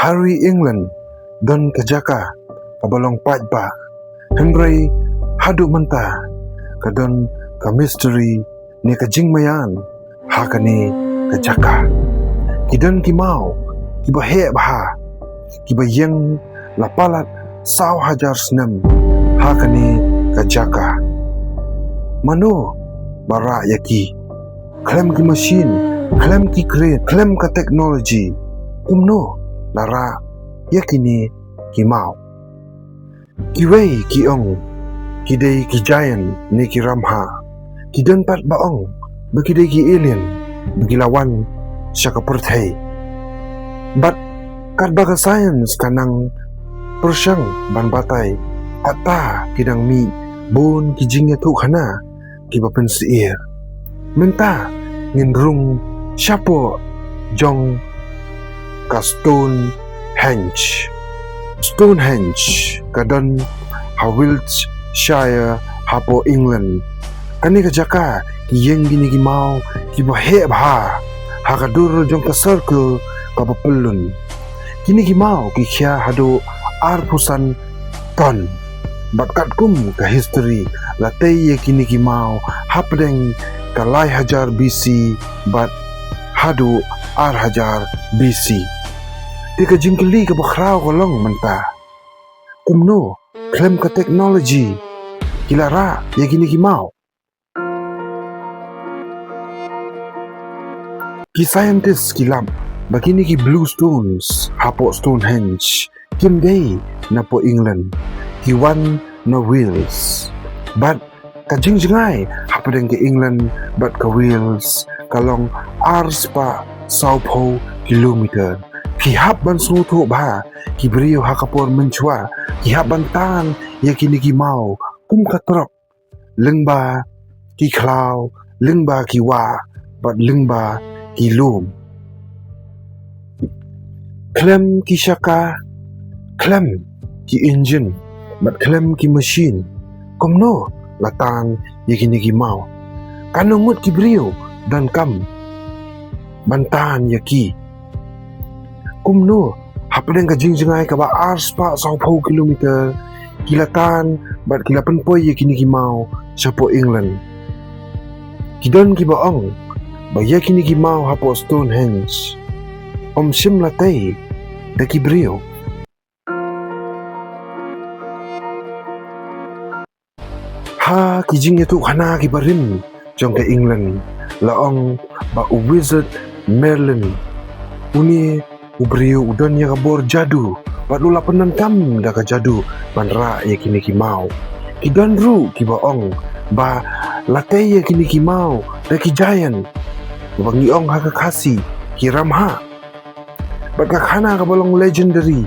Harry England dan kejaka kabalong pajba Henry haduk mentah kadon ka mystery ni kajingmayan hakani kejaka kidan kimau kiba he bah kiba yang lapalat saw hajar senam hakani kejaka mano bara yaki klem ki machine klem ki crane klem ka teknologi umno lara yakini kimau kiwei kiong kidei ki giant ni ki ramha kidan pat baong bakidei ki alien bagilawan siya kaperthai but kat baga science kanang persyang ban batay kata kidang mi bon kijingnya tu khana kibapen siir menta nginrung siapo jong ka Stonehenge kadon ha Wiltshire hapo England kani kajaka kiyeng gini kimau kibahe bha hakadur jong ka circle kabapelun kini kimau kikhya hado arpusan ton batkat kum ka history latay ye kini kimau hapdeng kalai hajar BC bat hado ar hajar BC tika jingkeli ka bakraw kolong menta kumno klem ka teknologi kilara ye kini kimau ki scientist kilam bakini ki blue stones hapo Stonehenge kim day na po England ki one na Wales but kajingjingay hapadeng ki England but ka Wales kalong ars pa saupo kilometer ki hap ban suto ba ki brio hakapor menchua ki hap ban tan ya kini ki mau kum katrok lengba ki klau lengba ki wa but lengba ki lum klem ki shaka klem ki engine but klem ki machine komno latang yakini ki mau kanungut ki brio dan kam bantan yaki kumno hapdeng ka jingjengai ka ba ars pa 20 kilometer kilatan but kilapan poy yakini ki mau sapo England kidon ki baong ba yakini ki mau hapo Stonehenge sim latay da ki brio ha kijing itu khana ki barin jong ke England laong ba wizard Merlin uni ubrio udon ya kabor jadu ba lula penan kam da ka jadu banra ya kini ki mau kidan ru ki baong ba latay ya kini ki mau da ki giant ba ngiong ha ka kasi ki ramha ba ka khana ka balong legendary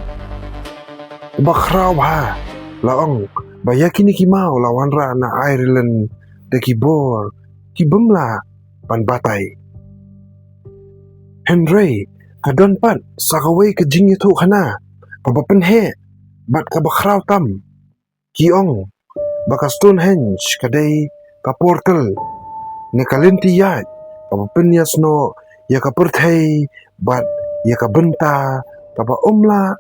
ba khraw ha laong ba yakini ki mau lawan ra na Ireland de ki bor ki bumla pan batay Henry kadon pat sakaway ka jing itu khana papapen he bat ka bakraw tam kiong baka Stonehenge kadai ka portal ne kalenti yat papapen yasno ya ka perthai bat ya ka benta papa omla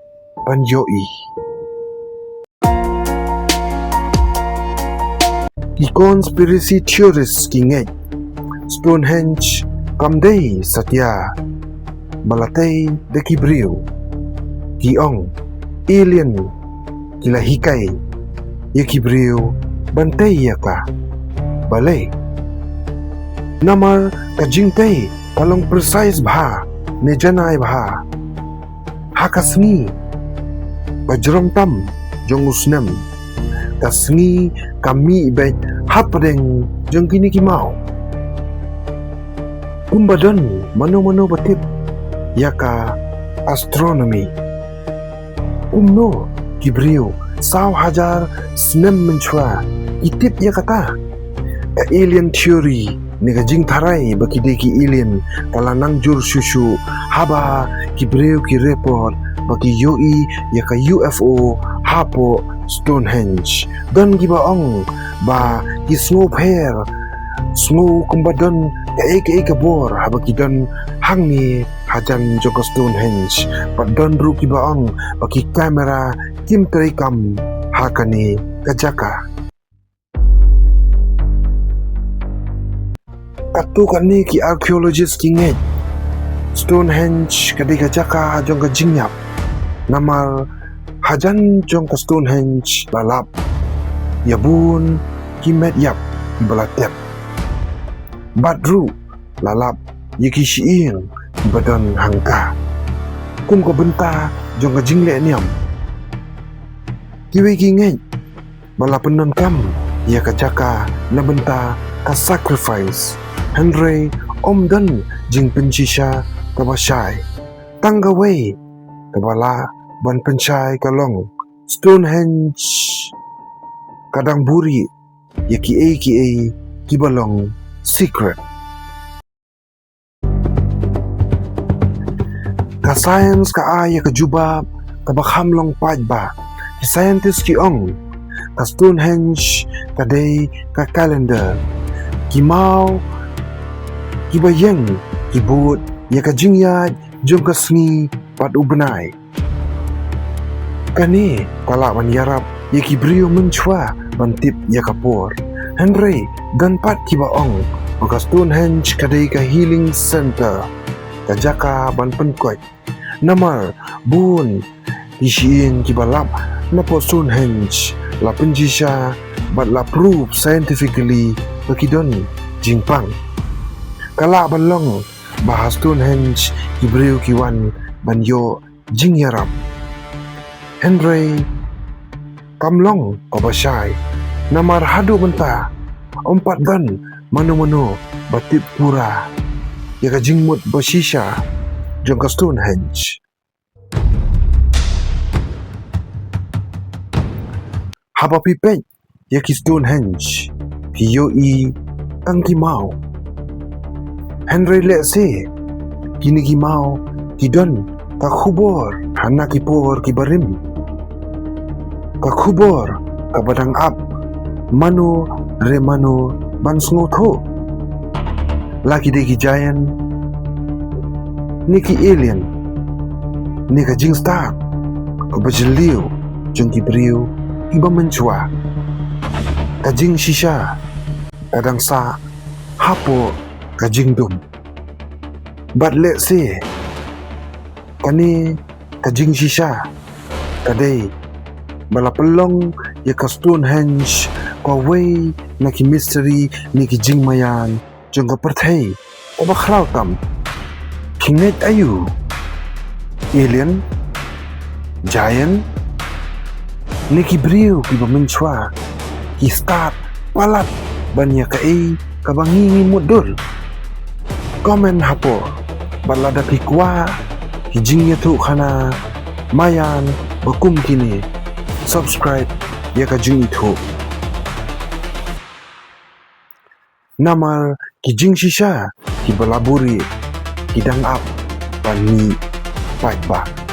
panjoi ki conspiracy theorists ki ngay Stonehenge kamday satya balatay de kibrio kiong alien kilahikay ya kibrio bantay ya ka balay namar kajingtay kalong precise bha ne janay bha hakasni bajrom tam jong usnam kasni kami ibay hapdeng jong kini kimau kumbadan mano-mano batip yaka astronomy umno kibrio saw hajar snem menchua itip yakata ka alien theory nega jing tharai bakide ki alien kalanang jur shushu haba kibrio ki report baki yoi yaka UFO hapo Stonehenge dan gibaong ba ki snow pair snow kumbadan ka eke bor haba kidan hangni hajan jong ka Stonehenge padon ru ki baong baki kamera kim terekam hakani kajaka. Katu kani ki archaeologist ki ngej Stonehenge kadi kajaka jong ka jingyap namar hajan jong ka Stonehenge lalap yabun ki met yap balatep badru lalap yaki shiing badan hangka kum ka benta jong ka jingle niam kiwi ki ngej bala penon kam ya kajaka na benta ka sacrifice Henry om dan jing pencisha kabashai tanggaway kabala ban penchai kalong Stonehenge kadang buri ya ki kibalong secret ka science ka aya ka jubab ka bakhamlong padba ki scientist ki ong ka Stonehenge kaday ka calendar ki mau ki bayeng ki but ya ka jingyad jong ka sngi pat ubenay kani kala man yarap ya ki brio menchwa bantip ya kapor Henry dan pat ki baong ka Stonehenge kaday ka healing center kajaka ban penkot namar bun isiin ki balap na po Stonehenge la penjisha but la proof scientifically kakidon jingpang kala balong bahas Stonehenge ki brio ki wan banyo jingyarap Henry kamlong kabashay namar hadu benta empat dan mano-mano batip pura ya ka jingmut basisha jong ka Stonehenge haba pipet ya ki Stonehenge ki yoi tang ki mau Henry letse kini ki mau ki don ka khubor hana ki por ki barim ka khubor ka badang ap mano remano ban snotho laki de ki giant ni ki alien ni ka jing star ka bajliu jong ki brio ki ba menchua ka jing shisha kadang sa hapo ka jing dum but let's say kani ka jing shisha kaday bala pelong ya ka Stonehenge ka way na ki mystery ni ki jing mayan jong ka perthai o bakhraw tam kinget ayu alien giant ni ki brio ki ba menchwa ki start palat ban ya ka kabangingi mudul komen hapo balada pikwa hijingnya tu kana mayan bakum kini subscribe ya ka jing itu namar kijing shisha ki balaburi kidang up pani paitba